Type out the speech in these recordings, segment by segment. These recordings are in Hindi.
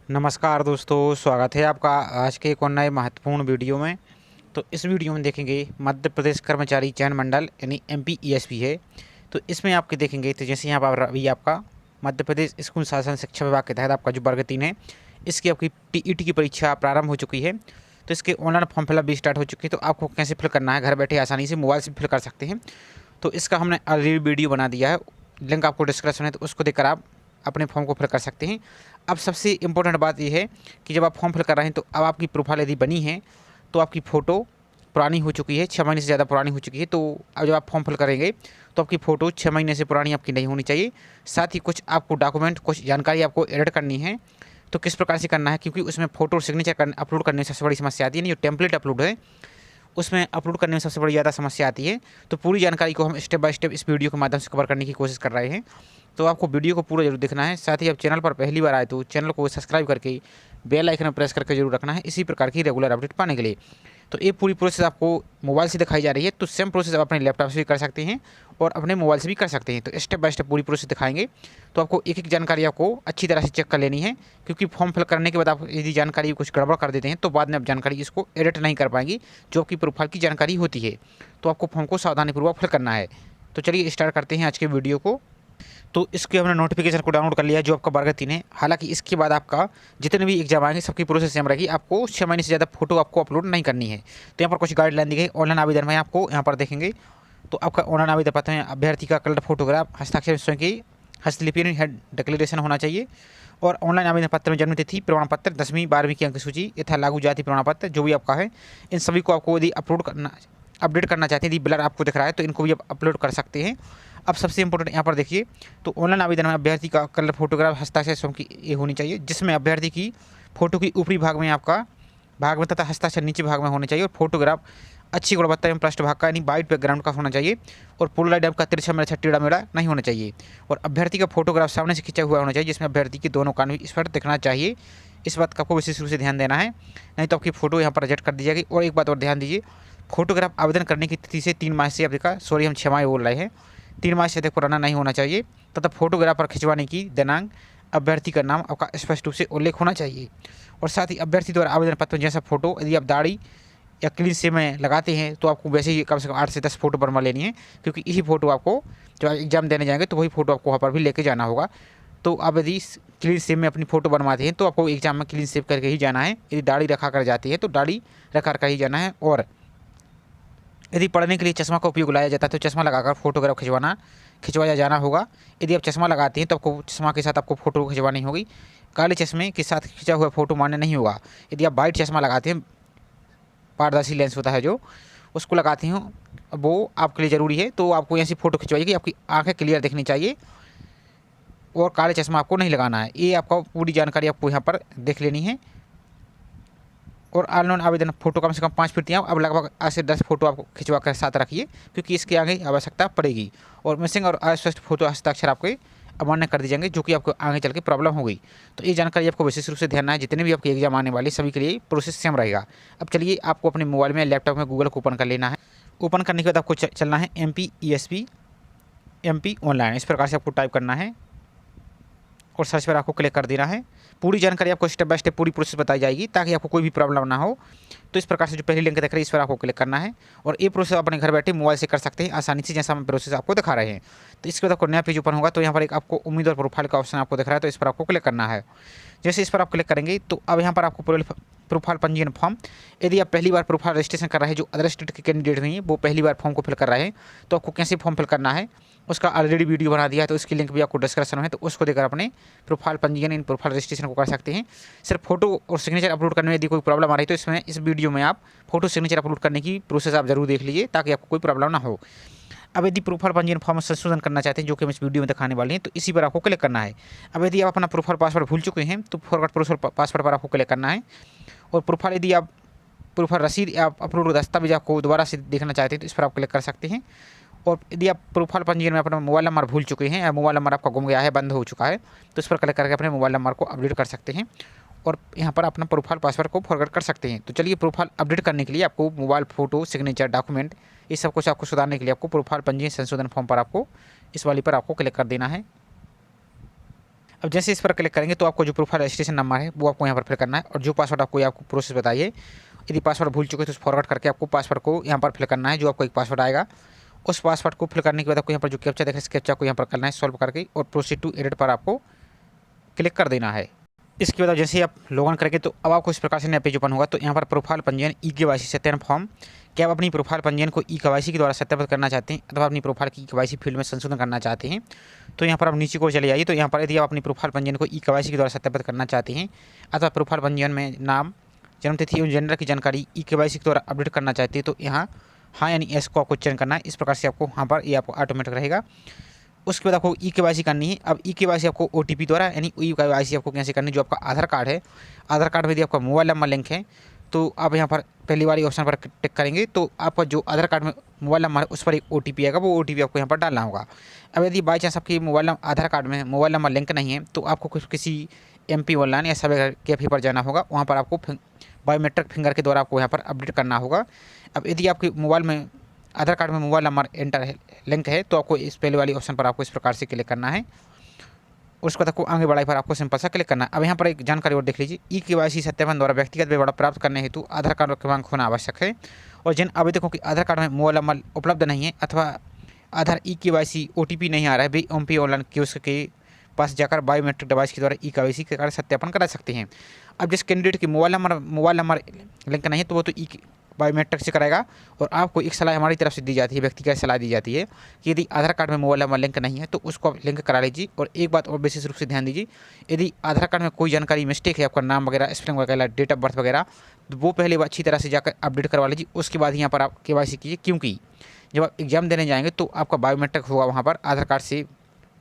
नमस्कार दोस्तों, स्वागत है आपका आज के एक और नए महत्वपूर्ण वीडियो में। तो इस वीडियो में देखेंगे मध्य प्रदेश कर्मचारी चयन मंडल यानी एमपीईएसपी है। तो इसमें आपके देखेंगे तो जैसे यहाँ पर अभी आपका मध्य प्रदेश स्कूल शासन शिक्षा विभाग के तहत आपका जो वर्ग 3 है, इसकी आपकी टीईटी की परीक्षा प्रारंभ हो चुकी है। तो इसके ऑनलाइन फॉर्म फिलअप भी स्टार्ट हो चुकी है। तो आपको कैसे फिल करना है, घर बैठे आसानी से मोबाइल से फिल कर सकते हैं। तो इसका हमने ऑलरेडी वीडियो बना दिया है, लिंक आपको डिस्क्रिप्शन है, तो उसको देखकर आप अपने फॉर्म को फिल कर सकते हैं। अब सबसे इम्पोर्टेंट बात यह है कि जब आप फॉर्म फिल कर रहे हैं तो अब आपकी प्रोफाइल यदि बनी है तो आपकी फ़ोटो पुरानी हो चुकी है, 6 महीने से ज़्यादा पुरानी हो चुकी है। तो अब जब आप फॉर्म फिल करेंगे तो आपकी फ़ोटो 6 महीने से पुरानी आपकी नहीं होनी चाहिए। साथ ही कुछ आपको डॉक्यूमेंट, कुछ जानकारी आपको एडिट करनी है। तो किस प्रकार से करना है, क्योंकि उसमें फ़ोटो सिग्नेचर अपलोड करने में सबसे बड़ी समस्या आती है। जो टेम्पलेट अपलोड है उसमें अपलोड करने में सबसे बड़ी ज़्यादा समस्या आती है। तो पूरी जानकारी को हम स्टेप बाय स्टेप इस वीडियो के माध्यम से कवर करने की कोशिश कर रहे हैं। तो आपको वीडियो को पूरा जरूर देखना है। साथ ही आप चैनल पर पहली बार आए तो चैनल को सब्सक्राइब करके बेल आइकन में प्रेस करके जरूर रखना है, इसी प्रकार की रेगुलर अपडेट पाने के लिए। तो ये पूरी प्रोसेस आपको मोबाइल से दिखाई जा रही है, तो सेम प्रोसेस आप अपने लैपटॉप से भी कर सकते हैं और अपने मोबाइल से भी कर सकते हैं। तो स्टेप बाय स्टेप पूरी प्रोसेस दिखाएंगे। तो आपको एक एक जानकारी आपको अच्छी तरह से चेक कर लेनी है, क्योंकि फॉर्म फिल करने के बाद आप यदि जानकारी कुछ गड़बड़ कर देते हैं तो बाद में आप जानकारी इसको एडिट नहीं कर पाएंगी, जो आपकी प्रोफाइल की जानकारी होती है। तो आपको फॉर्म को सावधानीपूर्वक फिल करना है। तो चलिए स्टार्ट करते हैं आज के वीडियो को। तो इसके हमने नोटिफिकेशन को डाउनलोड कर लिया है, जो आपका वर्ग 3 है। हालांकि इसके बाद आपका जितने भी एग्जाम आएंगे सबकी प्रोसेस सेम रहेगी। आपको 6 महीने से ज़्यादा फोटो आपको अपलोड नहीं करनी है। तो यहाँ पर कुछ गाइडलाइन दी गई। ऑनलाइन आवेदन में आपको यहाँ पर देखेंगे तो आपका ऑनलाइन आवेदन पत्र में अभ्यर्थी का कलर फोटोग्राफ, हस्ताक्षर स्वयं की हस्तलिपि हेड डिक्लेरेशन होना चाहिए। और ऑनलाइन आवेदन पत्र में जन्म तिथि, प्रमाण पत्र, 10वीं 12वीं की अंक सूची तथा लागू जाति प्रमाण पत्र जो भी आपका है, इन सभी को आपको यदि अपडेट करना चाहते हैं, यदि ब्लर आपको दिख रहा है तो इनको भी आप अपलोड कर सकते हैं। अब सबसे इंपॉर्टेंट यहाँ पर देखिए, तो ऑनलाइन आवेदन में अभ्यर्थी का कलर फोटोग्राफ, हस्ताक्षर स्वयं की ये होनी चाहिए, जिसमें अभ्यर्थी की फोटो की ऊपरी भाग में आपका भाग में तथा हस्ताक्षर नीचे भाग में होने चाहिए। और फोटोग्राफ अच्छी गुणवत्ता एवं पृष्ठभाग का यानी वाइट बैकग्राउंड का होना चाहिए। और पोलराइड का तिरछा मेरा टेढ़ा मेढ़ा नहीं होना चाहिए। और अभ्यर्थी का फोटोग्राफ सामने से खींचा हुआ होना चाहिए, जिसमें अभ्यर्थी के दोनों कान भी स्पष्ट दिखना चाहिए। इस बात का आपको विशेष रूप से ध्यान देना है, नहीं तो आपकी फ़ोटो यहाँ पर रिजेक्ट कर दी जाएगी। और एक बात और ध्यान दीजिए, फोटोग्राफ आवेदन करने की तिथि से 3 माह से अधिक, सॉरी हम 6 माह बोल रहे हैं, 3 माह से अधिक पुराना नहीं होना चाहिए। तथा फोटोग्राफ पर खिंचवाने की दिनांक, अभ्यर्थी का नाम आपका स्पष्ट रूप से उल्लेख होना चाहिए। और साथ ही अभ्यर्थी द्वारा आवेदन पत्र में जैसा फोटो यदि आप दाढ़ी या क्लीन शेव में लगाते हैं तो आपको वैसे ही कम से कम 8 से 10 फोटो बनवा लेनी है, क्योंकि इसी फोटो आपको जब आप एग्जाम देने जाएंगे तो वही फोटो आपको वहाँ पर भी लेके जाना होगा। तो आप यदि क्लीन शेव में अपनी फ़ोटो बनवाते हैं तो आपको एग्जाम में क्लीन शेव करके ही जाना है। यदि दाढ़ी रखा कर जाती है तो दाढ़ी रखा कर ही जाना है। और यदि पढ़ने के लिए चश्मा का उपयोग लाया जाता है तो चश्मा लगाकर फोटोग्राफ खिंचवाया जाना होगा। यदि आप चश्मा लगाते हैं तो आपको चश्मा के साथ आपको फ़ोटो खिंचवानी होगी। काले चश्मे के साथ खिंचा हुआ फ़ोटो मान्य नहीं होगा। यदि आप वाइट चश्मा लगाते हैं, पारदर्शी लेंस होता है जो, उसको लगाते हैं, वो आपके लिए ज़रूरी है। तो आपको ऐसी फ़ोटो खिंचवाइए कि आपकी आँखें क्लियर दिखनी चाहिए और काले चश्मा आपको नहीं लगाना है। ये आपका पूरी जानकारी आपको यहाँ पर देख लेनी है। और ऑनलाइन आवेदन फ़ोटो कम से कम 5 प्रतियाँ, अब लगभग 8 से 10 फोटो आपको खिंचवा कर साथ रखिए, क्योंकि इसके आगे आवश्यकता पड़ेगी। और मिसिंग और अस्पष्ट फोटो हस्ताक्षर आपके अमान्य कर दिए जाएंगे, जो कि आपको आगे चल के प्रॉब्लम होगी। तो ये जानकारी आपको विशेष रूप से ध्यान है, जितने भी आपके एग्जाम आने वाले सभी के लिए प्रोसेस सेम रहेगा। अब चलिए आपको अपने मोबाइल में, लैपटॉप में गूगल को ओपन कर लेना है। ओपन करने के बाद आपको चलना है एमपीईएसपी MP ऑनलाइन, इस प्रकार से आपको टाइप करना है और सर्च पर आपको क्लिक कर देना है। पूरी जानकारी आपको स्टेप बाय स्टेप पूरी प्रोसेस बताई जाएगी, ताकि आपको कोई भी प्रॉब्लम ना हो। तो इस प्रकार से जो पहली लिंक दिख रही है इस पर आपको क्लिक करना है और ये प्रोसेस अपने घर बैठे मोबाइल से कर सकते हैं आसानी से, जैसा हम प्रोसेस आपको दिखा रहे हैं। तो इसके बाद आपको नया पेज ओपन होगा, तो यहाँ पर एक आपको उम्मीदवार प्रोफाइल का ऑप्शन आपको दिख रहा है, तो इस पर आपको क्लिक करना है। जैसे इस पर आप क्लिक करेंगे तो अब यहाँ पर आपको प्रोफाइल पंजीयन फॉर्म, यदि आप पहली बार प्रोफाइल रजिस्ट्रेशन कर रहे हैं, जो अदर स्टेट के कैंडिडेट नहीं है वो पहली बार फॉर्म को फिल कर रहे हैं, तो आपको कैसे फॉर्म फिल करना है उसका ऑलरेडी वीडियो बना दिया है। तो इसकी लिंक भी आपको डिस्क्रिप्शन में है, तो उसको देकर अपने प्रोफाइल पंजीयन इन प्रोफाइल रजिस्ट्रेशन को कर सकते हैं। सिर्फ फोटो और सिग्नेचर अपलोड करने में यदि कोई प्रॉब्लम आ रही है तो इसमें इस वीडियो में आप फोटो सिग्नेचर अपलोड करने की प्रोसेस आप जरूर देख लीजिए, ताकि आपको कोई प्रॉब्लम ना हो। अब यदि प्रोफाइल पंजीयन फॉर्म संशोधन करना चाहते हैं, जो कि हम इस वीडियो में दिखाने वाले हैं, तो इसी पर आपको क्लिक करना है। अब यदि आप अपना प्रोफाइल पासवर्ड भूल चुके हैं तो फॉरगॉट प्रोफाइल पासवर्ड पर आपको क्लिक करना है। और प्रोफाइल यदि आप प्रोफाइल रसीद या अपलोड दस्तावेज आपको दोबारा से देखना चाहते हैं तो इस पर आप क्लिक कर सकते हैं। और यदि आप प्रोफाइल पंजीयन में अपना मोबाइल नंबर भूल चुके हैं या मोबाइल नंबर आपका गुम गया है, बंद हो चुका है, तो इस पर क्लिक करके अपने मोबाइल नंबर को अपडेट कर सकते हैं और यहाँ पर अपना प्रोफाइल पासवर्ड को फॉरवर्ड कर सकते हैं। तो चलिए प्रोफाइल अपडेट करने के लिए आपको मोबाइल फ़ोटो, सिग्नेचर, डॉक्यूमेंट, ये सब कुछ आपको सुधारने के लिए आपको प्रोफाइल पंजीयन संशोधन फॉर्म पर आपको इस वाली पर आपको क्लिक कर देना है। अब जैसे इस पर क्लिक करेंगे तो आपको जो प्रोफाइल रजिस्ट्रेशन नंबर है वो आपको यहाँ पर फिल करना है, और जो पासवर्ड आपको प्रोसेस बताइए। यदि पासवर्ड भूल चुके तो फॉरवर्ड करके आपको पासवर्ड को यहाँ पर फिल करना है। जो आपको एक पासवर्ड आएगा, उस पासवर्ड को फिल करने के बाद आपको यहाँ पर जो कैप्चा देख रहे हैं, इस कैप्चा को यहाँ पर करना है सॉल्व करके, और प्रोसीड टू एडिट पर आपको क्लिक कर देना है। इसके बाद जैसे आप लॉगिन करेंगे तो अब आपको इस प्रकार से नया पेज ओपन होगा। तो यहाँ पर प्रोफाइल पंजीयन ई-केवाईसी सत्यापन फॉर्म, क्या आप अपनी प्रोफाइल पंजीयन को ई-केवाईसी के द्वारा सत्यापित करना चाहते हैं अथवा अपनी प्रोफाइल की ई-केवाईसी फील्ड में संशोधन करना चाहते हैं, तो यहाँ पर आप नीचे को चले जाइए। तो यहाँ पर यदि आप अपनी प्रोफाइल पंजीयन को ई-केवाईसी के द्वारा सत्यापित करना चाहते हैं अथवा प्रोफाइल पंजीयन में नाम, जन्मतिथि एवं जेंडर की जानकारी ई-केवाईसी के द्वारा अपडेट करना चाहते हैं, तो यहाँ हाँ यानी एस को आपको चयन करना है। इस प्रकार से आपको यहाँ पर ये आपको ऑटोमेटिक रहेगा। उसके बाद आपको ई-केवाईसी करनी है। अब ई-केवाईसी आपको ओटीपी द्वारा, यानी ई-केवाईसी आपको कैसे करनी है, जो आपका आधार कार्ड है, आधार कार्ड में यदि आपका मोबाइल नंबर लिंक है तो आप यहाँ पर पहली वाली ऑप्शन पर टिक करेंगे तो आपका जो आधार कार्ड में मोबाइल नंबर है उस पर एक ओटीपी आएगा, वो ओटीपी आपको यहाँ पर डालना होगा। अब यदि बाई चांस आपकी आधार कार्ड में मोबाइल नंबर लिंक नहीं है तो आपको किसी MP ऑनलाइन या साइबर कैफे पर जाना होगा, वहाँ पर आपको बायोमेट्रिक फिंगर के द्वारा आपको यहाँ पर अपडेट करना होगा। अब यदि आपके मोबाइल में आधार कार्ड में मोबाइल नंबर एंटर है, लिंक है, तो आपको इस पहले वाली ऑप्शन पर आपको इस प्रकार से क्लिक करना है। उसके बाद आपको आगे बढ़ाई पर आपको सिंपल सा क्लिक करना है। अब यहाँ पर एक जानकारी और देख लीजिए, ई-केवाईसी सत्यापन द्वारा व्यक्तिगत विवरण प्राप्त करने हेतु आधार कार्ड क्रमांक होना आवश्यक है, और जिन आवेदकों के आधार कार्ड में मोबाइल नंबर उपलब्ध नहीं है अथवा आधार ई-केवाईसी OTP नहीं आ रहा है, वे MP ऑनलाइन कियोस्क के पास जाकर बायोमेट्रिक डिवाइस के द्वारा ई-केवाईसी के कारण सत्यापन करा सकते हैं। अब जिस कैंडिडेट की मोबाइल नंबर लिंक नहीं है तो वो तो बायोमेट्रिक से कराएगा, और आपको एक सलाह हमारी तरफ से दी जाती है, व्यक्तिगत सलाह दी जाती है कि यदि आधार कार्ड में मोबाइल नंबर लिंक नहीं है तो उसको आप लिंक करा लीजिए। और एक बात और विशेष रूप से ध्यान दीजिए, यदि आधार कार्ड में कोई जानकारी मिस्टेक है, आपका नाम वगैरह, स्पेलिंग वगैरह, डेट ऑफ बर्थ वगैरह, तो वो पहले अच्छी तरह से जाकर अपडेट करवा लीजिए। उसके बाद यहाँ पर आप KYC कीजिए, क्योंकि जब आप एग्ज़ाम देने जाएंगे तो आपका बायोमेट्रिक होगा, वहाँ पर आधार कार्ड से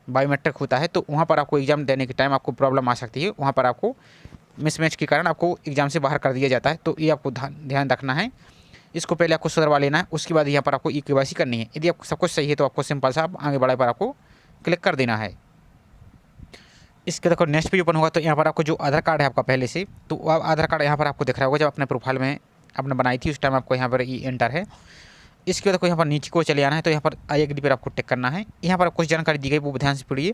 बायोमेट्रिक होता है, तो वहाँ पर आपको एग्ज़ाम देने के टाइम आपको प्रॉब्लम आ सकती है, वहाँ पर आपको मिसमैच के कारण आपको एग्ज़ाम से बाहर कर दिया जाता है। तो ये आपको ध्यान रखना है, इसको पहले आपको सुधरवा लेना है। उसके बाद यहाँ पर आपको ई-केवाईसी करनी है। यदि आपको सब कुछ सही है तो आपको सिंपल सा आगे बढ़ाए पर आपको क्लिक कर देना है। इसके बाद नेक्स्ट पेज ओपन होगा तो यहाँ पर आपको जो आधार कार्ड है आपका पहले से, तो आधार कार्ड यहाँ पर आपको दिख रहा होगा, जब अपने प्रोफाइल में आपने बनाई थी उस टाइम आपको यहाँ पर ई एंटर है। इसके बाद आपको यहाँ पर नीचे को चले आना है, तो यहाँ पर आई एग्री पर आपको टिक करना है। यहाँ पर कुछ जानकारी दी गई, वो ध्यान से पढ़िए।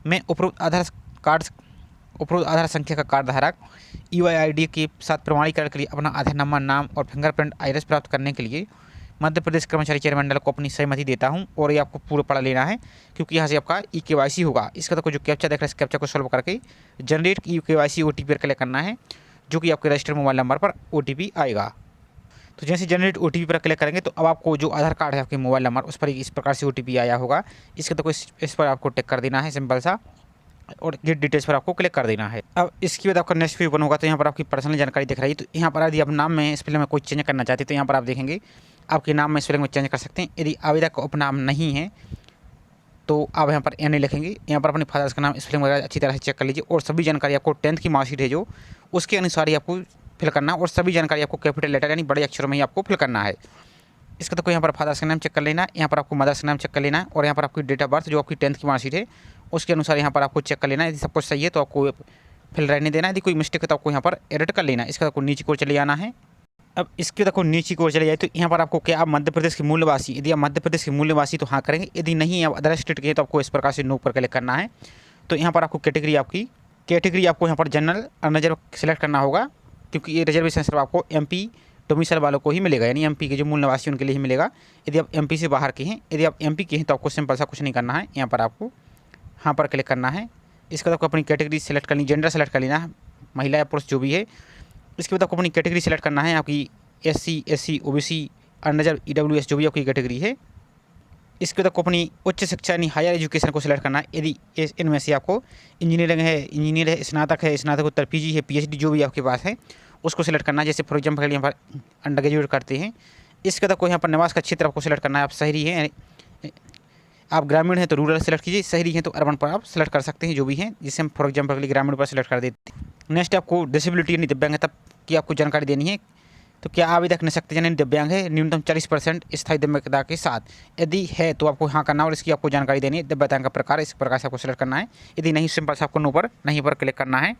मैं उपरोक्त आधार संख्या का कार्ड धारक UID के साथ प्रमाणीकरण के लिए अपना आधार नंबर, नाम और फिंगरप्रिंट आइरिस प्राप्त करने के लिए मध्य प्रदेश कर्मचारी चयन मंडल को अपनी सहमति देता हूं, और ये आपको पूरा पढ़ लेना है क्योंकि यहाँ से आपका ई-केवाईसी होगा। इसका तो जो कैप्चा देख रहे हैं, इस कैप्चा को सॉल्व करके जनरेट ई-केवाईसी OTP पर क्लिक करना है, जो कि आपके रजिस्टर्ड मोबाइल नंबर पर OTP आएगा। तो जैसे जनरेट OTP पर क्लिक करेंगे तो अब आपको जो आधार कार्ड है आपके मोबाइल नंबर, उस पर इस प्रकार से OTP आया होगा। इसके तो इस पर आपको टिक कर देना है सिंपल सा, और गेट डिटेल्स पर आपको क्लिक कर देना है। अब इसके बाद आपका नेक्स्ट पेज ओपन होगा तो यहाँ पर आपकी पर्सनल जानकारी दिख रही है। तो यहाँ पर यदि आप नाम में स्पेलिंग में कोई चेंज करना चाहते हैं तो यहाँ पर आप देखेंगे आपके नाम में स्पेलिंग में चेंज कर सकते हैं। यदि आवेदक का उपनाम नहीं है तो आप यहाँ पर NA लिखेंगे। यहाँ पर अपने फादर्स का नाम स्पेलिंग वगैरह अच्छी तरह से चेक कर लीजिए, और सभी जानकारी आपको 10th की मार्कशीट है जो, उसके अनुसार ही आपको फिल करना है, और सभी जानकारी आपको कैपिटल लेटर यानी बड़े अक्षरों में ही आपको फिल करना है। इसका तो यहाँ पर फादर्स का नाम चेक कर लेना है, यहाँ पर आपको मदर्स का नाम चेक कर लेना है, और यहाँ पर आपकी डेट ऑफ बर्थ जो आपकी 10th की मार्कशीट है उसके अनुसार यहाँ पर आपको चेक कर लेना है। यदि सब कुछ सही है तो आपको फिल रहने देना है, यदि कोई मिस्टेक है तो आपको यहाँ पर एडिट कर लेना है। इसका आपको नीचे को चले जाना है। अब इसके तक नीचे की ओर चले जाए तो यहाँ पर आपको क्या, आप मध्य प्रदेश के मूल निवासी, यदि आप मध्य प्रदेश के मूल निवासी तो हाँ करेंगे, यदि नहीं आप अदर स्टेट के तो आपको इस प्रकार से नो पर क्लिक करना है। तो यहाँ पर आपको कैटेगरी आपको यहाँ पर जनरल अनरिजर्व सेलेक्ट करना होगा, क्योंकि ये रिजर्वेशन सिर्फ आपको MP डोमिसाइल वालों को ही मिलेगा, यानी MP के जो मूल निवासी उनके लिए ही मिलेगा। यदि आप MP से बाहर के हैं, यदि आप MP के हैं तो आपको सिंपल सा कुछ नहीं करना है, यहाँ पर आपको हाँ पर क्लिक करना है। इसके बाद आपको अपनी कैटेगरी सेलेक्ट करनी, जेंडर सेलेक्ट कर लेना है, महिला या पुरुष जो भी है। इसके बाद आपको अपनी कैटेगरी सेलेक्ट करना है, आपकी SC SC OBC unreserve EWS जो भी आपकी कैटेगरी है। इसके बाद आपको अपनी उच्च शिक्षा यानी हायर एजुकेशन को सिलेक्ट करना है। यदि इनमें से आपको इंजीनियरिंग है, इंजीनियर है, स्नातक है, स्नातकोत्तर PG है, PhD जो भी आपके पास है उसको सिलेक्ट करना है। जैसे फॉर एग्जाम्पल यहाँ पर अंडर ग्रेजुएट करते हैं। इसके बाद आपको यहाँ पर निवास का क्षेत्र आपको सिलेक्ट करना है, आप शहरी हैं, आप ग्रामीण हैं तो रूरल सेलेक्ट कीजिए, शहरी हैं तो अर्बन पर आप सेलेक्ट कर सकते हैं जो भी हैं, जिससे हम फॉर एग्जाम्पल ग्रामीण पर सेलेक्ट कर देते हैं। नेक्स्ट आपको डिसेबिलिटी यानी दिव्यांग है तब की आपको जानकारी देनी है। तो क्या आवेदक निःशक्त यानी दिव्यांग है न्यूनतम 40% स्थायी दिव्यांगता के साथ, यदि है तो आपको हाँ करना, और इसकी आपको जानकारी देनी है। दिव्यांगता का प्रकार इस प्रकार से आपको सेलेक्ट करना है, यदि नहीं सिंपल से आपको नो पर नहीं पर क्लिक करना है।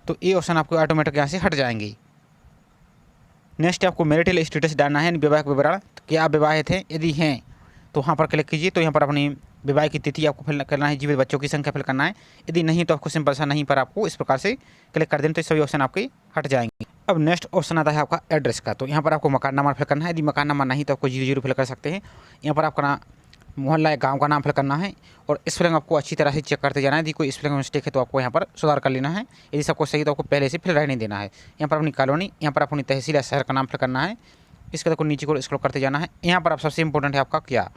तो ये ऑप्शन आपको ऑटोमेटिक यहाँ से हट जाएंगे। नेक्स्ट आपको मैरिटल स्टेटस डालना है, विवाह विवरण, तो क्या आप विवाहित हैं, यदि हैं तो वहाँ पर क्लिक कीजिए। तो यहाँ पर अपनी विवाह की तिथि आपको फिल करना है, जीवित बच्चों की संख्या फिल करना है। यदि नहीं तो आपको सिंपल सा नहीं पर आपको इस प्रकार से क्लिक कर दें तो सभी ऑप्शन आपके हट जाएंगे। अब नेक्स्ट ऑप्शन आता है आपका एड्रेस का। तो यहाँ पर आपको मकान नंबर फिल करना है। यदि मकान नंबर नहीं तो आपको 00 फिल कर सकते हैं। यहाँ पर आपका मोहल्ला या गांव का नाम फिल करना है और स्पेलिंग आपको अच्छी तरह से चेक करते जाना है। यदि कोई स्पेलिंग मिस्टेक है तो आपको यहाँ पर सुधार कर लेना है। यदि सबको सही तो आपको पहले से फिल रहने देना है। यहाँ पर अपनी कॉलोनी, यहाँ पर अपनी तहसील या शहर का नाम फिल करना है। इसके बाद आपको नीचे को स्क्रॉल करते जाना है। यहाँ पर आप सबसे इंपॉर्टेंट है आपका क्या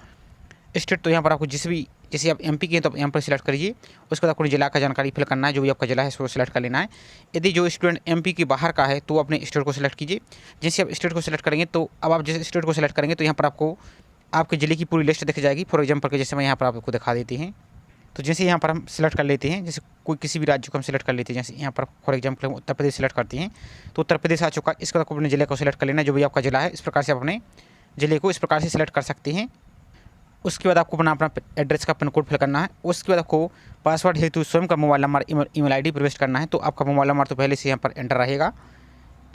स्टेट। तो यहाँ पर आपको जैसे आप MP के हैं तो यहाँ पर सिलेक्ट करिए। उसके बाद आपको जिला का जानकारी फिल करना है, जो भी आपका जिला है उसको सिलेक्ट कर लेना है। यदि जो स्टूडेंट MP के बाहर का है तो अपने स्टेट को सिलेक्ट कीजिए। जैसे आप स्टेट को सिलेक्ट करेंगे तो अब आप जैसे स्टेट को सिलेक्ट करेंगे तो यहाँ पर आपको आपके ज़िले की पूरी लिस्ट दिख जाएगी। फॉर एग्जाम्पल के जैसे मैं यहाँ पर आपको दिखा देते हैं। तो जैसे यहाँ पर हम सिलेक्ट कर लेते हैं, जैसे कोई किसी भी राज्य को हम सिलेक्ट कर लेते हैं, जैसे यहाँ पर फॉर एग्जाम्पल हम उत्तर प्रदेश सिलेक्ट करते हैं तो उत्तर प्रदेश आ चुका। इसके बाद आपको अपने ज़िले को सिलेक्ट कर लेना है, जो भी आपका ज़िला है। इस प्रकार से आप अपने ज़िले को इस प्रकार से सिलेक्ट कर सकते हैं। उसके बाद आपको अपना एड्रेस का पिन कोड फिल करना है। उसके बाद आपको पासवर्ड हेतु स्वयं का मोबाइल नंबर, ईमेल ID प्रविष्ट करना है। तो आपका मोबाइल नंबर तो पहले से यहाँ पर एंटर रहेगा।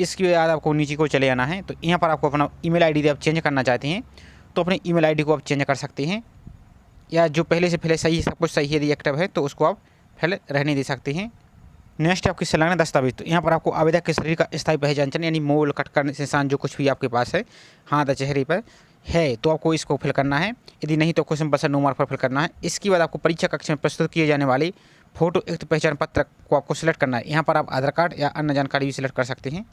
इसके बाद आपको नीचे को चले आना है। तो यहाँ पर आपको अपना ईमेल ID आप चेंज करना चाहते हैं तो अपने ईमेल ID को आप चेंज कर सकते हैं, या जो पहले से सही सब कुछ सही यदि एक्टिव है तो उसको आप पहले रहने दे सकते हैं। नेक्स्ट आपकी संलग्न दस्तावेज। तो यहाँ पर आपको आवेदक के शरीर का स्थायी पहचान चिन्ह यानी मोल, कट करने से निशान, जो कुछ भी आपके पास है हाथ या चेहरे पर है तो आपको इसको फिल करना है। यदि नहीं तो आपको सिंपल सा नो मार्क पर फिल करना है। इसके बाद आपको परीक्षा कक्ष में प्रस्तुत किए जाने वाले फोटो युक्त पहचान पत्र को आपको सिलेक्ट करना है। यहाँ पर आप आधार कार्ड या अन्य जानकारी भी सिलेक्ट कर सकते हैं।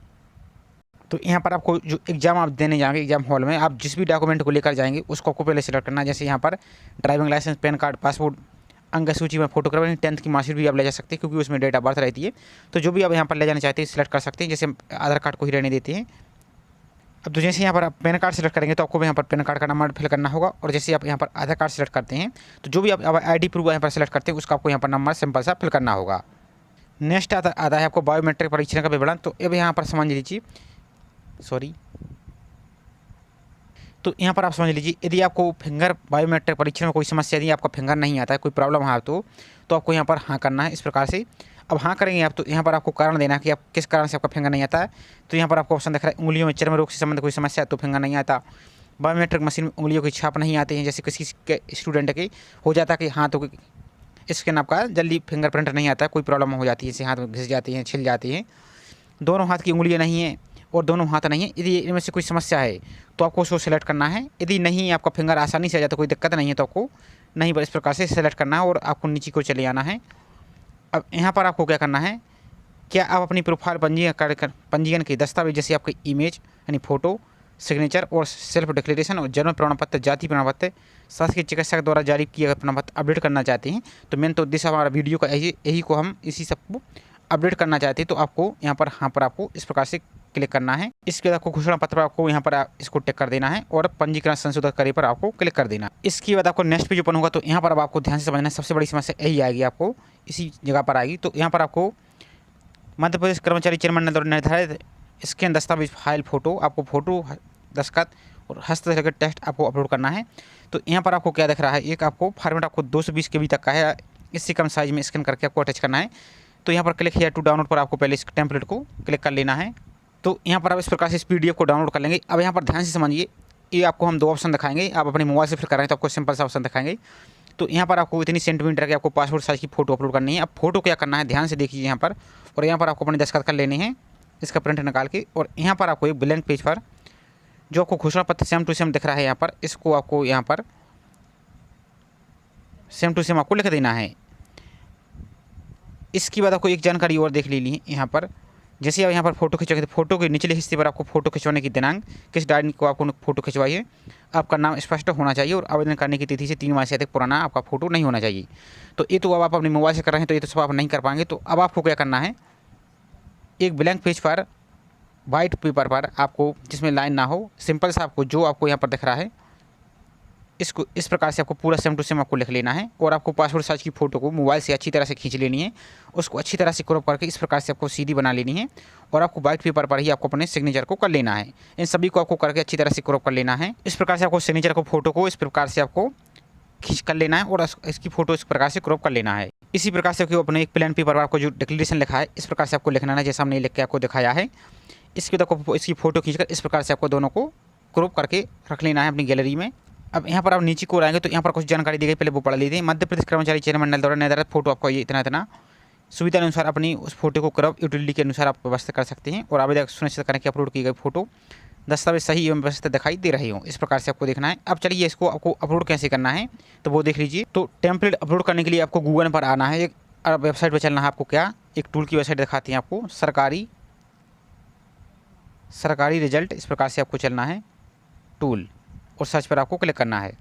तो यहाँ पर आपको जो एग्ज़ाम आप देने जाएंगे एग्जाम हॉल में, आप जिस भी डॉक्यूमेंट को लेकर जाएंगे उसको आपको पहले सिलेक्ट करना है। जैसे यहाँ पर driving licence, PAN card, passport, अंक सूची में फोटोग्राफ, 10th की मार्कशीट भी आप ले जा सकते हैं क्योंकि उसमें डेट ऑफ बर्थ रहती है। तो जो भी आप यहाँ पर ले जाना चाहते हैं सिलेक्ट कर सकते हैं। जैसे आधार कार्ड को ही रहने देते हैं। अब तो जैसे यहाँ पर आप पैन कार्ड सेलेक्ट करेंगे तो आपको यहाँ पर पैन कार्ड का नंबर फिल करना होगा। और जैसे आप यहाँ पर आधार कार्ड सेलेक्ट करते हैं तो जो भी आप ID प्रूफ यहाँ पर सेलेक्ट करते हैं उसका आपको यहाँ पर नंबर सिंपल सा फिल करना होगा। नेक्स्ट आता है आपको बायोमेट्रिक परीक्षण का विवरण। तो अब यहाँ पर समझ लीजिए, तो यहाँ पर आप समझ लीजिए, यदि आपको फिंगर बायोमेट्रिक परीक्षण में कोई समस्या, यदि आपका फिंगर नहीं आता है, कोई प्रॉब्लम है तो आपको यहाँ पर हाँ करना है इस प्रकार से। अब हाँ करेंगे आप तो यहाँ पर आपको कारण देना है कि आप किस कारण से आपका फिंगर नहीं आता है। तो यहाँ पर आपको ऑप्शन दिख रहा है उंगलियों में चर्म रोग से संबंधित कोई समस्या है तो फिंगर नहीं आता। बायोमेट्रिक मशीन में उंगलियों की छाप नहीं आती है, जैसे किसी के स्टूडेंट के हो जाता है कि हाथों की स्कैन आपका जल्दी फिंगरप्रिंट नहीं आता, कोई प्रॉब्लम हो जाती है, जैसे हाथ में घिस जाती हैं, छिल जाती हैं। दोनों हाथ की उंगलियाँ नहीं हैं और दोनों हाथ नहीं है, यदि इनमें से कोई समस्या है तो आपको उसको सेलेक्ट करना है। यदि नहीं आपका फिंगर आसानी से आ जाता, कोई दिक्कत नहीं है तो आपको नहीं पर इस प्रकार से सेलेक्ट करना है और आपको नीचे को चले आना है। अब यहाँ पर आपको क्या करना है, क्या आप अपनी प्रोफाइल पंजीयन के दस्तावेज जैसे आपके इमेज यानी फ़ोटो, सिग्नेचर और सेल्फ डिक्लेरेशन और जन्म प्रमाण पत्र, जाति प्रमाण पत्र, शासकीय चिकित्सक द्वारा जारी किया गया प्रमाण पत्र अपडेट करना चाहते हैं। तो मेन तो उद्देश्य हमारा वीडियो का यही को हम इसी सबको अपडेट करना चाहते हैं। तो आपको यहाँ पर आपको इस प्रकार से क्लिक करना है। इसके बाद आपको घोषणा पत्र पर आपको यहाँ पर इसको टिक कर देना है और पंजीकरण संशोधित करे पर आपको क्लिक कर देना। इसके बाद आपको नेक्स्ट पेज ओपन होगा। तो यहाँ पर अब आपको ध्यान से समझना है, सबसे बड़ी समस्या यही आएगी, आपको इसी जगह पर आएगी। तो यहाँ पर आपको मध्य प्रदेश कर्मचारी चयन मंडल द्वारा निर्धारित स्कैन दस्तावेज फाइल फ़ोटो, आपको फ़ोटो, दस्तखत और हस्तलिखित टेक्स्ट आपको अपलोड करना है। तो यहाँ पर आपको क्या दिख रहा है, एक आपको फॉर्मेट आपको 220 KB तक का है, इससे कम साइज में स्कैन करके आपको अटैच करना है। तो यहाँ पर क्लिक हियर टू डाउनलोड पर आपको पहले इस टेम्पलेट को क्लिक कर लेना है। तो यहाँ पर आप इस प्रकार से इस PDF को डाउनलोड कर लेंगे। अब यहाँ पर ध्यान से समझिए, ये आपको हम 2 ऑप्शन दिखाएंगे। आप अपने मोबाइल से फिल कर रहे हैं तो आपको सिंपल सा ऑप्शन दिखाएंगे। तो यहाँ पर आपको इतनी सेंटीमीटर की आपको पासपोर्ट साइज़ की फ़ोटो अपलोड करनी है। अब फोटो क्या करना है ध्यान से देखिए यहाँ पर, और यहाँ पर आपको अपने दस्तखत कर लेने हैं इसका प्रिंट निकाल के। और यहाँ पर आपको एक ब्लैंक पेज पर जो आपको घोषणा पत्र सेम टू सेम दिख रहा है यहाँ पर, इसको आपको यहाँ पर सेम टू सेम आपको लिख देना है। इसके बाद आपको एक जानकारी और देख लीजिए यहाँ पर, जैसे आप यहाँ पर फोटो खिंचवाएंगे तो फोटो के निचले हिस्से पर आपको फोटो खिंचवाने की दिनांक, किस डायरी को आपको फोटो खिंचवाई है, आपका नाम स्पष्ट होना चाहिए और आवेदन करने की तिथि से 3 माह से अधिक पुराना आपका फोटो नहीं होना चाहिए। तो ये तो अब आप अपने मोबाइल से कर रहे हैं तो ये तो सब आप नहीं कर पाएंगे। तो अब आपको क्या करना है, एक ब्लैंक पेज पर वाइट पेपर पर आपको जिसमें लाइन ना हो, सिंपल सा आपको जो आपको यहाँ पर दिख रहा है इसको इस प्रकार से आपको पूरा सेम टू सेम आपको लिख लेना है। और आपको पासपोर्ट साइज की फ़ोटो को मोबाइल से अच्छी तरह से खींच लेनी है, उसको अच्छी तरह से क्रॉप करके इस प्रकार से आपको सीधी बना लेनी है। और आपको वाइट पेपर पर ही आपको अपने सिग्नेचर को कर लेना है। इन सभी को आपको करके अच्छी तरह से क्रॉप कर लेना है। इस प्रकार से आपको सिग्नेचर को फ़ोटो को इस प्रकार से आपको खींच कर लेना है और इसकी फ़ोटो इस प्रकार से क्रॉप कर लेना है। इसी प्रकार से अपने एक प्लेन पेपर पर आपको जो डिक्लेरेशन लिखा है इस प्रकार से आपको लिखना है जैसा हमने लिख के आपको दिखाया है। इसके बाद आपको इसकी फ़ोटो खींचकर इस प्रकार से आपको दोनों को क्रॉप करके रख लेना है अपनी गैलरी में। अब यहाँ पर आप नीचे को आएंगे तो यहाँ पर कुछ जानकारी दी गई, पहले वो पढ़ ली थी। मध्य प्रदेश कर्मचारी चयन मंडल द्वारा निर्धारित फोटो आपको ये इतना इतना सुविधा अनुसार अपनी उस फोटो को क्रॉप यूटिलिटी के अनुसार आप व्यवस्था कर सकते हैं और आवेदक सुनिश्चित करें कि अपलोड की गई फोटो दस्तावेज सही एवं व्यवस्थित दिखाई दे रही हो। इस प्रकार से आपको देखना है। अब चलिए इसको आपको अपलोड कैसे करना है तो वो देख लीजिए। तो टेम्पलेट अपलोड करने के लिए आपको गूगल पर आना है, एक वेबसाइट पर चलना है आपको। क्या एक टूल की वेबसाइट दिखाती है आपको, सरकारी रिजल्ट। इस प्रकार से आपको चलना है टूल और सर्च पर आपको क्लिक करना है।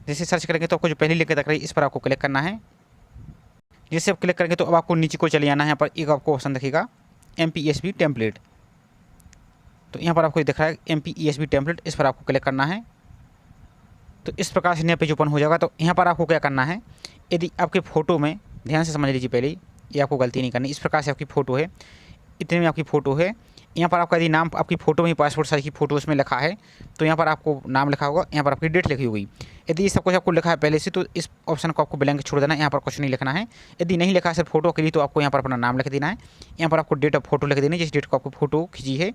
जैसे सर्च करेंगे तो आपको जो पहली लिंक दिख रही है इस पर आपको क्लिक करना है। जैसे आप क्लिक करेंगे तो अब आपको नीचे को चले जाना है। यहाँ पर एक आपको ऑप्शन दिखेगा MPESB टेम्पलेट। तो यहाँ पर आपको दिख रहा है MPESB टेम्पलेट, इस पर आपको क्लिक करना है। तो इस प्रकार से नया पेज ओपन हो जाएगा। तो यहाँ पर आपको क्या करना है, यदि आपके फ़ोटो में, ध्यान से समझ लीजिए पहले, ये आपको गलती नहीं करनी। इस प्रकार से आपकी फ़ोटो है, इतने में आपकी फ़ोटो है। यहाँ पर आपका यदि नाम आपकी फ़ोटो में पासपोर्ट साइज की फ़ोटो उसमें लिखा है तो यहाँ पर आपको नाम लिखा होगा, यहाँ पर आपकी डेट लिखी होगी। यदि ये सब कुछ आपको लिखा है पहले से तो इस ऑप्शन को आपको ब्लैंक छोड़ देना है, यहाँ पर कुछ नहीं लिखना है। यदि नहीं लिखा है सिर्फ फोटो के लिए तो आपको यहाँ पर अपना नाम लिख देना है। यहाँ पर आपको डेट ऑफ फोटो लिख देनी है, जिस डेट को आपको फोटो खींची है।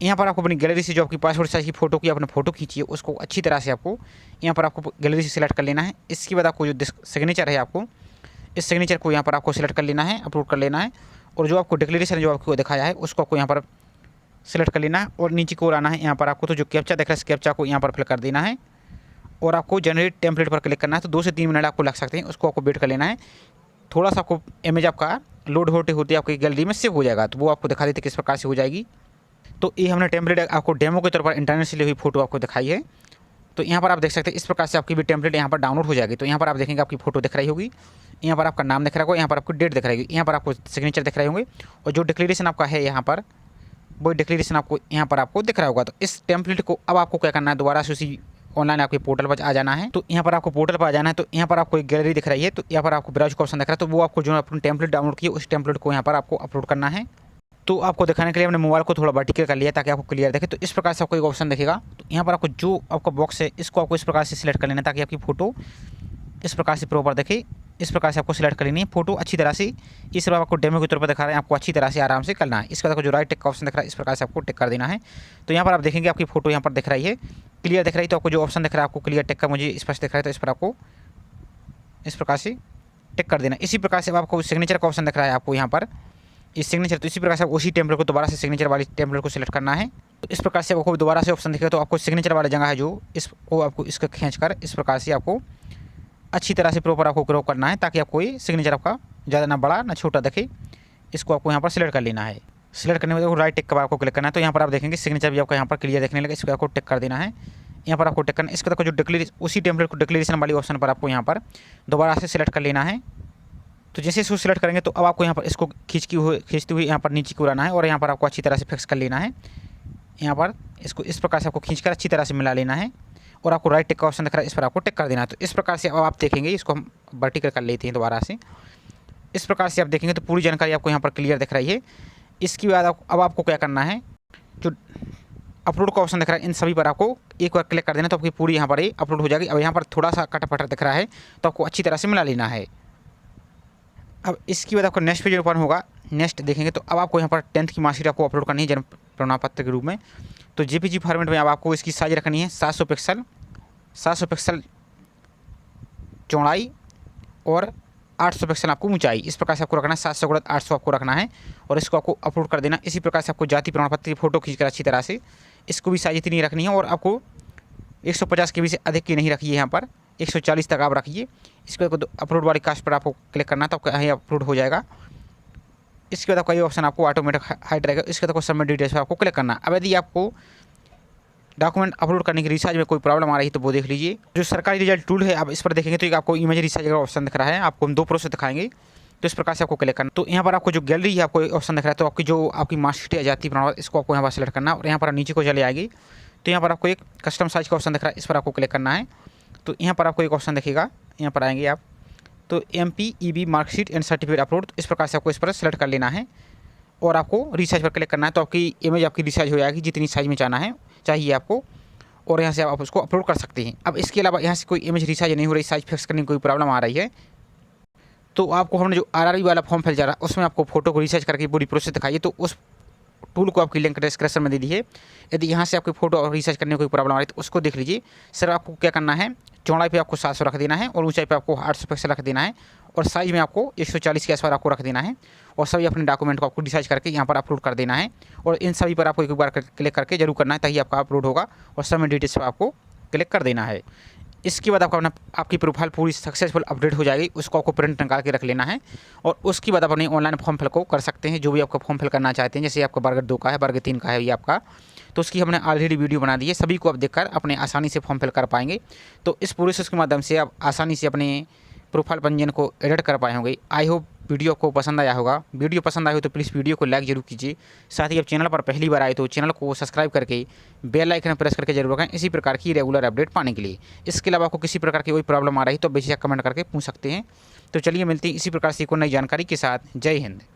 यहाँ पर आपको अपनी गैलरी से जो आपकी पासपोर्ट साइज की फ़ोटो की आपने फ़ोटो खींची है उसको अच्छी तरह से आपको यहाँ पर आपको गैलरी से सिलेक्ट कर लेना है। इसके बाद आपको जो सिग्नेचर है आपको इस सिग्नेचर को यहाँ पर आपको सिलेक्ट कर लेना है, अपलोड कर लेना है। और जो आपको डिक्लेरेशन जो आपको दिखाया है उसको आपको यहाँ पर सिलेक्ट कर लेना है और नीचे को आना है। यहाँ पर आपको तो जो कैप्चा दिख रहा है इस कैप्चा को यहाँ पर फिल कर देना है और आपको जनरेट टेम्पलेट पर क्लिक करना है। तो 2 से 3 मिनट आपको लग सकते हैं, उसको आपको वेट कर लेना है। थोड़ा सा आपको इमेज आपका लोड होते होते आपकी गैलरी में सेव हो जाएगा, तो वो आपको दिखा देते किस प्रकार से हो जाएगी। तो ये हमने टेम्पलेट आपको डेमो के तौर पर इंटरनेट से ली हुई फ़ोटो आपको दिखाई है। तो यहाँ पर आप देख सकते हैं इस प्रकार से आपकी भी टेम्पलेट यहाँ पर डाउनलोड हो जाएगी। तो यहाँ पर आप देखेंगे आपकी फ़ोटो दिख रही होगी, यहाँ पर आपका नाम दिख रहा होगा, यहाँ पर आपको डेट दिख रही होगी, यहाँ पर आपको सिग्नेचर दिख रहे होंगे और जो डिक्लेरेशन आपका है यहाँ पर वो डिक्लेरेशन आपको यहाँ पर आपको दिख रहा होगा। तो इस टेम्पलेट को अब आपको क्या करना है, दोबारा से उसी ऑनलाइन आपके पोर्टल पर आ जाना है। तो यहाँ पर आपको पोर्टल पर आ जाना है। तो यहाँ पर आपको एक गैलरी दिख रही है, तो यहाँ पर आपको ब्राउज का ऑप्शन दिख रहा है। तो वो आपको जो अपने टेम्पलेट डाउनलोड किया उस टेम्पलेट को यहाँ पर आपको अपलोड करना है। तो आपको दिखाने के लिए हमने मोबाइल को थोड़ा वर्टिकल कर लिया ताकि आपको क्लियर दिखे। तो इस प्रकार से आपको एक ऑप्शन दिखेगा, तो यहाँ पर आपको जो आपका बॉक्स है इसको आपको इस प्रकार से सिलेक्ट कर लेना है ताकि आपकी फ़ोटो इस प्रकार से प्रॉपर दिखे। इस प्रकार से आपको सिलेक्ट कर लेनी है फ़ोटो अच्छी तरह से। इस तरह आपको डेमो के तौर पर दिखा रहे हैं, आपको अच्छी तरह से आराम से करना है। इसके बाद आपको जो राइट टिक का ऑप्शन दिख रहा है इस प्रकार से आपको टिक कर देना है। तो यहाँ पर आप देखेंगे आपकी फ़ोटो यहाँ पर दिख रही है, क्लियर दिख रही है। तो आपको जो ऑप्शन दिख रहा है आपको क्लियर टिक का मुझे स्पष्ट दिख रहा है, तो इस पर आपको इस प्रकार से टिक कर देना। इसी प्रकार से आपको सिग्नेचर का ऑप्शन दिख रहा है आपको यहाँ पर इस सिग्नेचर। तो इसी प्रकार से उसी टेम्पलेट को दोबारा से सिग्नेचर वाली टेम्पलेट को सिलेक्ट करना है। तो इस प्रकार से आपको दोबारा से ऑप्शन दिखेगा, तो आपको सिग्नेचर वाली जगह है जो इसको आपको इसका खींच कर इस प्रकार से आपको अच्छी तरह से प्रॉपर आपको क्रॉप करना है ताकि आपको ये सिग्नेचर आपका ज़्यादा ना बड़ा ना छोटा दिखे। इसको आपको यहाँ पर सिलेक्ट कर लेना है। सिलेक्ट करने के बाद राइट टिक का आपको क्लिक करना है। तो यहाँ पर आप देखेंगे सिग्नेचर भी आपका यहाँ पर क्लियर देखने लगे, इसको आपको टिक कर देना है। यहाँ पर आपको टिक करना है। इसके बाद जो डिक्लेरेशन उसी टेम्पलेट को डिक्लेरेशन वाली ऑप्शन पर आपको यहाँ पर दोबारा से सिलेक्ट कर लेना है। तो जैसे इसको सिलेक्ट करेंगे तो अब आपको यहाँ पर इसको खींचते हुए यहाँ पर नीचे को लाना है और यहाँ पर आपको अच्छी तरह से फिक्स कर लेना है। यहाँ पर इसको इस प्रकार से आपको खींचकर अच्छी तरह से मिला लेना है और आपको राइट टिक का ऑप्शन दिख रहा है, इस पर आपको टिक कर देना है। तो इस प्रकार से अब आप देखेंगे, इसको हम वर्टिकल कर लेते हैं दोबारा से। इस प्रकार से आप देखेंगे तो पूरी जानकारी आपको यहाँ पर क्लियर दिख रही है। इसके बाद अब आपको क्या करना है, जो अपलोड का ऑप्शन दिख रहा है इन सभी पर आपको एक बार क्लिक कर देना, तो आपकी पूरी यहाँ पर ही अपलोड हो जाएगी। अब यहाँ पर थोड़ा सा कटा पटा दिख रहा है तो आपको अच्छी तरह से मिला लेना है। अब इसके बाद आपका नेक्स्ट पेज ओपन होगा। नेक्स्ट देखेंगे तो अब आपको यहाँ पर 10th की मार्कशीट आपको अपलोड करनी है जन्म प्रमाण पत्र के रूप में। तो JPG फॉर्मेट में अब आपको इसकी साइज रखनी है 700 पिक्सल चौड़ाई और 800 पिक्सल आपको ऊंचाई। इस प्रकार से आपको रखना है, 700 × 800 आपको रखना है और इसको आपको अपलोड कर देना। इसी प्रकार से आपको जाति प्रमाण पत्र की फ़ोटो खींचकर अच्छी तरह से इसको भी साइज इतनी रखनी है और आपको 150 KB से अधिक की नहीं रखिए, यहाँ पर 140 तक आप रखिए। इसके बाद अपलोड वाली कास्ट पर आपको क्लिक करना, तो आपका यहाँ अपलोड हो जाएगा। इसके बाद आपका ये ऑप्शन आपको ऑटोमेटिक हाइड रहेगा। इसके बाद आपको सबमिट डिटेल्स पर आपको क्लिक करना। अब यदि आपको डॉक्यूमेंट अपलोड करने की रिसाइज में कोई प्रॉब्लम आ रही है तो वो देख लीजिए। जो सरकारी रिजल्ट टूल है, आप इस पर देखेंगे तो आपको इमेज रिसाइज का ऑप्शन दिख रहा है। आपको हम 2 प्रोसेस दिखाएंगे, तो इस प्रकार से आपको क्लिक करना। तो यहाँ पर आपको जो गैलरी है आपको ऑप्शन दिख रहा है, तो आपकी जो आपकी मार्कशीट है जाति प्रमाण इसको आपको यहाँ पर सेलेक्ट करना और यहाँ पर नीचे को चले आएगी। तो यहाँ पर आपको एक कस्टम साइज का ऑप्शन दिख रहा है, इस पर आपको क्लिक करना है। तो यहाँ पर आपको एक ऑप्शन दिखेगा, यहाँ पर आएंगे आप तो MPEB marksheet and certificate upload, इस प्रकार से आपको इस पर सेलेक्ट कर लेना है और आपको रिसाइज पर क्लिक करना है। तो आपकी इमेज आपकी रिसाइज हो जाएगी जितनी साइज में चाहना है चाहिए आपको, और यहाँ से आप उसको अपलोड कर सकते हैं। अब इसके अलावा यहाँ से कोई इमेज रिसाइज नहीं हो रही, साइज फिक्स करने की कोई प्रॉब्लम आ रही है, तो आपको हमने जो RRB वाला फॉर्म फिल जा रहा है उसमें आपको फोटो को रिसाइज करके पूरी प्रोसेस दिखाइए। तो उस टूल को आपकी लिंक डिस्क्रिप्शन में दे दी है। यदि यहाँ से आपकी फ़ोटो रिसर्च करने में कोई प्रॉब्लम आ रही है तो उसको देख लीजिए। सर आपको क्या करना है, चौड़ाई पे आपको 700 रख देना है और ऊंचाई पे आपको 800 पिक्सल रख देना है और साइज़ में आपको 140 के आसपास आपको रख देना है और सभी अपने डॉक्यूमेंट को आपको डिसाइड करके यहाँ पर अपलोड कर देना है और इन सभी पर आपको एक बार क्लिक करके जरूर करना है, ताकि आपका अपलोड होगा और सबमिट डिटेल्स पर आपको क्लिक कर देना है। इसके बाद आपका आपकी प्रोफाइल पूरी सक्सेसफुल अपडेट हो जाएगी, उसको आपको प्रिंट निकाल के रख लेना है और उसके बाद आप अपने ऑनलाइन फॉर्म फिल को कर सकते हैं, जो भी आपका फॉर्म फिल करना चाहते हैं। जैसे आपका वर्ग 2 का है, वर्ग 3 का है ये आपका, तो उसकी हमने ऑलरेडी वीडियो बना दी है, सभी को आप देखकर अपने आसानी से फॉर्म फिल कर पाएंगे। तो इस प्रोसेस के माध्यम से आप आसानी से अपने प्रोफाइल पंजीयन को एडिट कर पाए होंगे। आई होप वीडियो को पसंद आया होगा। वीडियो पसंद आए हो तो प्लीज़ वीडियो को लाइक जरूर कीजिए। साथ ही आप चैनल पर पहली बार आए तो चैनल को सब्सक्राइब करके बेल आइकन प्रेस करके जरूर रखें, इसी प्रकार की रेगुलर अपडेट पाने के लिए। इसके अलावा आपको किसी प्रकार की कोई प्रॉब्लम आ रही तो बेशक कमेंट करके पूछ सकते हैं। तो चलिए मिलती है इसी प्रकार से कोई नई जानकारी के साथ। जय हिंद।